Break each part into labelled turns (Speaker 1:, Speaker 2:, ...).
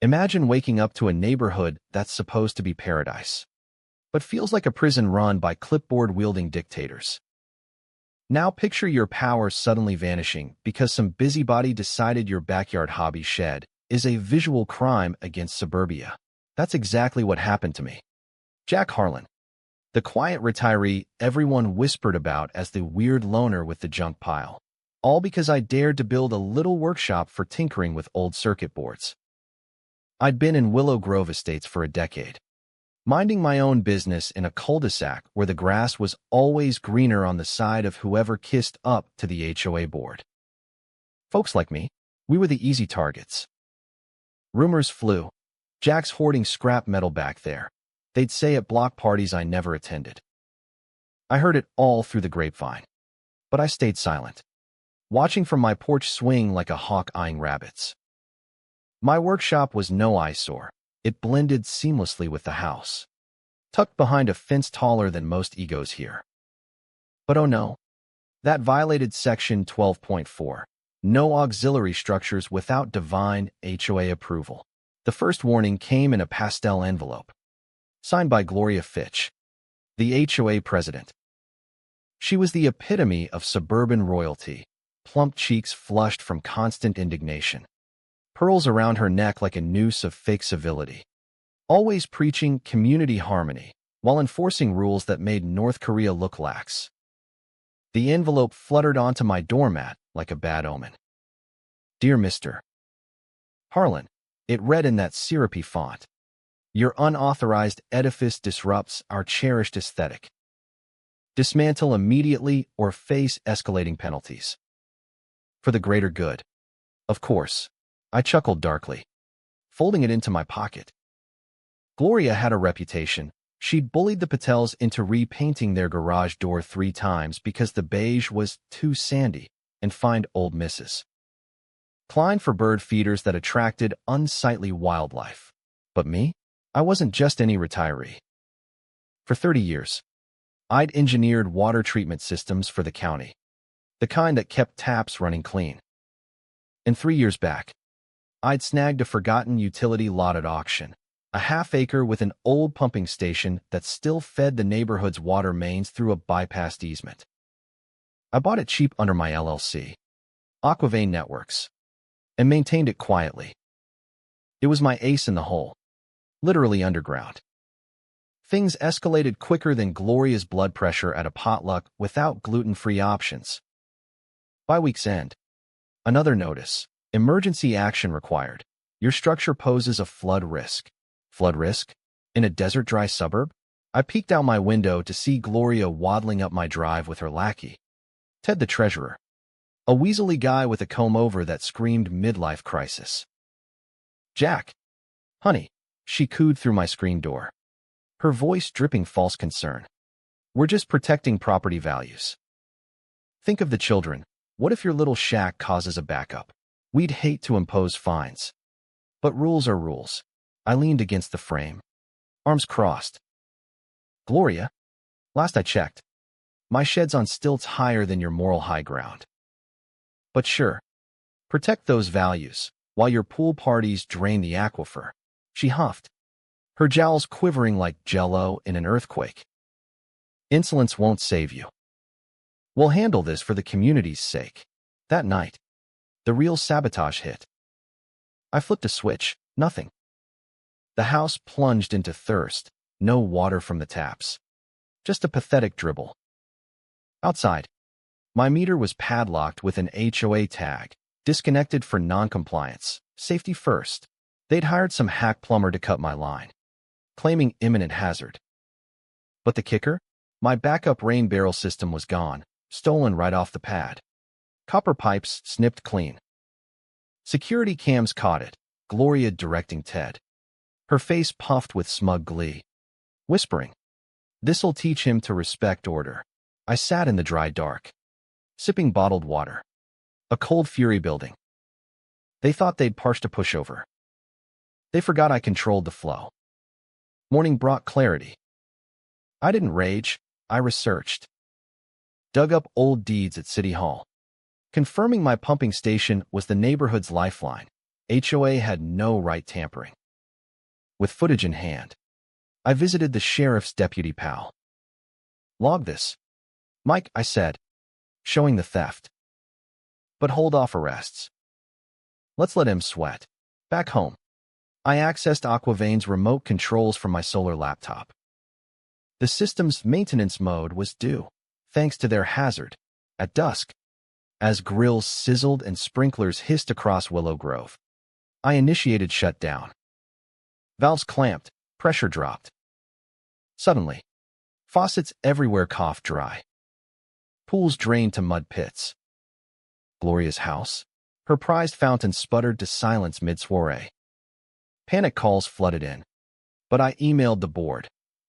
Speaker 1: Imagine waking up to a neighborhood that's supposed to be paradise, but feels like a prison run by clipboard-wielding dictators. Now picture your power suddenly vanishing because some busybody decided your backyard hobby shed is a visual crime against suburbia. That's exactly what happened to me. Jack Harlan, the quiet retiree everyone whispered about as the weird loner with the junk pile, all because I dared to build a little workshop for tinkering with old circuit boards. I'd been in Willow Grove Estates for a decade, minding my own business in a cul-de-sac where the grass was always greener on the side of whoever kissed up to the HOA board. Folks like me, we were the easy targets. Rumors flew. Jack's hoarding scrap metal back there. They'd say at block parties I never attended. I heard it all through the grapevine, but I stayed silent, watching from my porch swing like a hawk eyeing rabbits. My workshop was no eyesore. It blended seamlessly with the house, tucked behind a fence taller than most egos here. But oh no, that violated Section 12.4, no auxiliary structures without divine HOA approval. The first warning came in a pastel envelope, signed by Gloria Fitch, the HOA president. She was the epitome of suburban royalty, plump cheeks flushed from constant indignation, pearls around her neck like a noose of fake civility, always preaching community harmony while enforcing rules that made North Korea look lax. The envelope fluttered onto my doormat like a bad omen. Dear Mr. Harlan, it read in that syrupy font. Your unauthorized edifice disrupts our cherished aesthetic. Dismantle immediately or face escalating penalties. For the greater good. Of course. I chuckled darkly, folding it into my pocket. Gloria had a reputation. She'd bullied the Patels into repainting their garage door 3 times because the beige was too sandy and fined old misses Klein for bird feeders that attracted unsightly wildlife. But me? I wasn't just any retiree. For 30 years, I'd engineered water treatment systems for the county, the kind that kept taps running clean. And 3 years back, I'd snagged a forgotten utility lot at auction, a half-acre with an old pumping station that still fed the neighborhood's water mains through a bypassed easement. I bought it cheap under my LLC, Aquavane Networks, and maintained it quietly. It was my ace in the hole, literally underground. Things escalated quicker than Gloria's blood pressure at a potluck without gluten-free options. By week's end, another notice. Emergency action required. Your structure poses a flood risk. Flood risk? In a desert-dry suburb? I peeked out my window to see Gloria waddling up my drive with her lackey, Ted the treasurer, a weaselly guy with a comb-over that screamed midlife crisis. Jack, honey, she cooed through my screen door, her voice dripping false concern. We're just protecting property values. Think of the children. What if your little shack causes a backup? We'd hate to impose fines. But rules are rules. I leaned against the frame, arms crossed. Gloria, last I checked, my shed's on stilts higher than your moral high ground. But sure, protect those values while your pool parties drain the aquifer. She huffed, her jowls quivering like jello in an earthquake. Insolence won't save you. We'll handle this for the community's sake. That night, the real sabotage hit. I flipped a switch, nothing. The house plunged into thirst, no water from the taps. Just a pathetic dribble. Outside, my meter was padlocked with an HOA tag, disconnected for non-compliance, safety first. They'd hired some hack plumber to cut my line, claiming imminent hazard. But the kicker? My backup rain barrel system was gone, stolen right off the pad. Copper pipes snipped clean. Security cams caught it, Gloria directing Ted. Her face puffed with smug glee, whispering, "This'll teach him to respect order." I sat in the dry dark, sipping bottled water, a cold fury building. They thought they'd parsed a pushover. They forgot I controlled the flow. Morning brought clarity. I didn't rage, I researched. Dug up old deeds at City Hall, confirming my pumping station was the neighborhood's lifeline. HOA had no right tampering. With footage in hand, I visited the sheriff's deputy pal. "Log this, Mike," I said, showing the theft. "But hold off arrests. Let's let him sweat." Back home, I accessed Aquavane's remote controls from my solar laptop. The system's maintenance mode was due, thanks to their hazard, at dusk. As grills sizzled and sprinklers hissed across Willow Grove, I initiated shutdown. Valves clamped, pressure dropped. Suddenly, faucets everywhere coughed dry. Pools drained to mud pits. Gloria's house, her prized fountain sputtered to silence mid-soiree. Panic calls flooded in, but I emailed the board.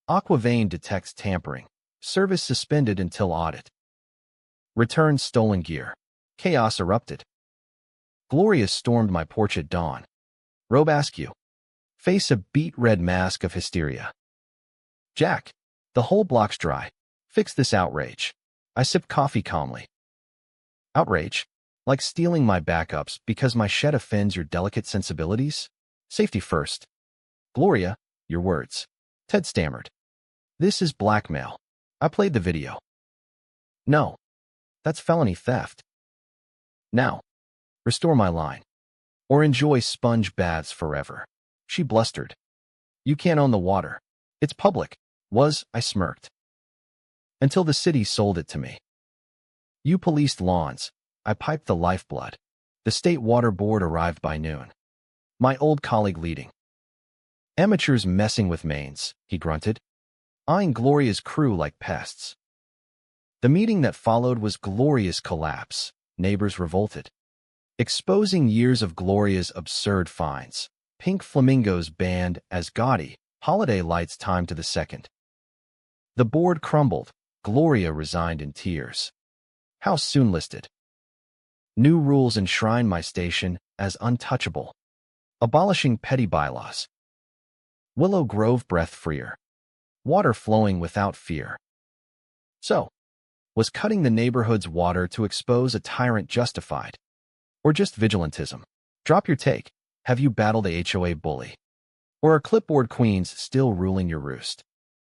Speaker 1: Aquavane detects tampering. Service suspended until audit. Return stolen gear. Chaos erupted. Gloria stormed my porch at dawn. Robe askew. Face a beet red mask of hysteria. "Jack, the whole block's dry. Fix this outrage." I sipped coffee calmly. Outrage? Like stealing my backups because my shed offends your delicate sensibilities? Safety first. "Gloria, your words." Ted stammered. "This is blackmail." I played the video. "No, that's felony theft. Now, restore my line, or enjoy sponge baths forever." She blustered. "You can't own the water. It's public." I smirked. "Until the city sold it to me." "You policed lawns." I piped the lifeblood. The state water board arrived by noon. My old colleague leading. "Amateurs messing with mains," he grunted, eyeing Gloria's crew like pests. The meeting that followed was Gloria's collapse. Neighbors revolted, exposing years of Gloria's absurd fines. Pink flamingos banned as gaudy, holiday lights timed to the second. The board crumbled. Gloria resigned in tears. House soon listed. New rules enshrine my station as untouchable, abolishing petty bylaws. Willow Grove breath freer. Water flowing without fear. So, was cutting the neighborhood's water to expose a tyrant justified? Or just vigilantism? Drop your take. Have you battled a HOA bully? Or are clipboard queens still ruling your roost?